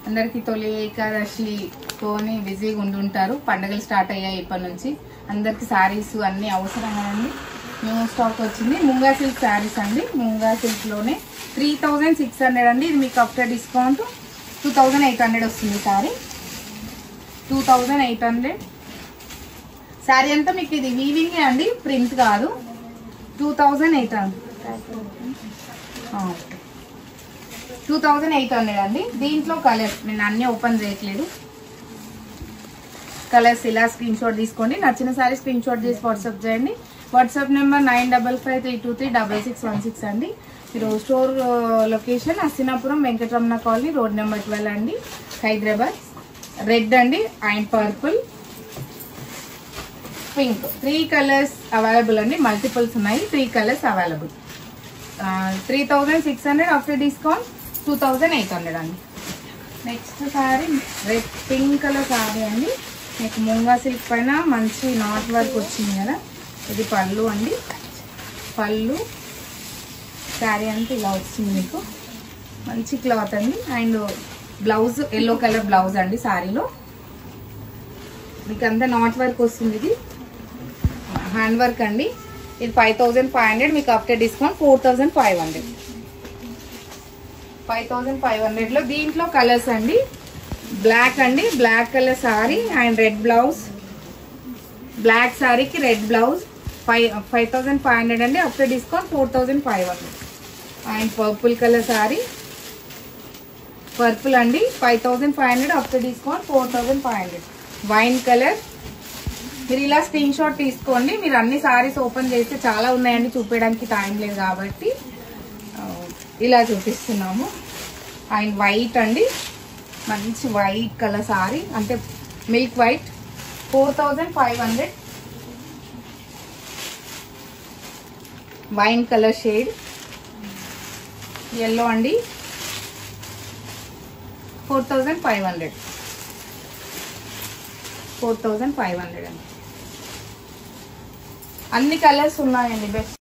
అందరికి తొలి ఏకాదశితోని బిజీగా ఉంటుంటారు. పండుగలు స్టార్ట్ అయ్యాయి ఇప్పటి నుంచి. అందరికి శారీస్ అన్ని అవసరం కదండి. న్యూ స్టాక్ వచ్చింది. ముంగా సిల్క్ శారీస్ అండి. ముంగా సిల్క్ లోనే 3600 అండి. ఇది మీకు ఆఫ్టర్ డిస్కౌంట్ 2800 వస్తుంది. శారీ 2800. శారీ అంతా మీకు ఇది వీవింగ్ అండి, ప్రింట్ కాదు. 2800 2800 అండి. దీంట్లో కలర్స్ నేను అన్ని ఓపెన్ చేయట్లేదు. కలర్స్ ఇలా స్క్రీన్ షాట్ తీసుకోండి. నచ్చిన సారీ స్క్రీన్ షాట్ చేసి వాట్సాప్ చేయండి. వాట్సాప్ నెంబర్ 9553236616 అండి. మీరు స్టోర్ లొకేషన్ అస్సినాపురం వెంకటరమణ కాలనీ, రోడ్ నెంబర్ 12 అండి, హైదరాబాద్. రెడ్ అండి and purple, pink, 3 colours available అండి. మల్టిపుల్స్ ఉన్నాయి. 3 కలర్స్ అవైలబుల్. 3600 ఆఫ్టర్ డిస్కౌంట్ 2800 అండి. Next sari red pink colour sari అండి. మీకు ముంగా సిల్క్ పైన మంచి నాట్ వర్క్ వచ్చింది కదా. ఇది పళ్ళు అండి. పళ్ళు శారీ అంతా ఇలా వచ్చింది. మీకు మంచి క్లాత్ అండి. And blouse yellow colour blouse అండి. శారీలో మీకు అంతా నాట్ వర్క్ వస్తుంది. ఇది హ్యాండ్ వర్క్ అండి. ఇది 5500. మీకు ఆఫ్టర్ డిస్కౌంట్ 4500. 5500 లో దీంట్లో కలర్స్ అండి. బ్లాక్ అండి, black colour sari and red blouse. Black సారీకి రెడ్ బ్లౌజ్ 5500 అండి. After discount 4500. And purple colour sari, purple అండి 5500. After discount 4500. Wine colour. మీరు ఇలా స్క్రీన్ షాట్ తీసుకోండి. మీరు అన్ని సారీస్ ఓపెన్ చేస్తే చాలా ఉన్నాయండి, చూపించడానికి టైం లేదు కాబట్టి ఇలా చూపిస్తున్నాము. అండ్ వైట్ అండి, మంచి వైట్ కలర్ సారీ, అంటే milk white 4500. Wine colour shade yellow అండి 4500. 4500 అండి. అన్ని కలర్స్ ఉన్నాయండి. బెస్ట్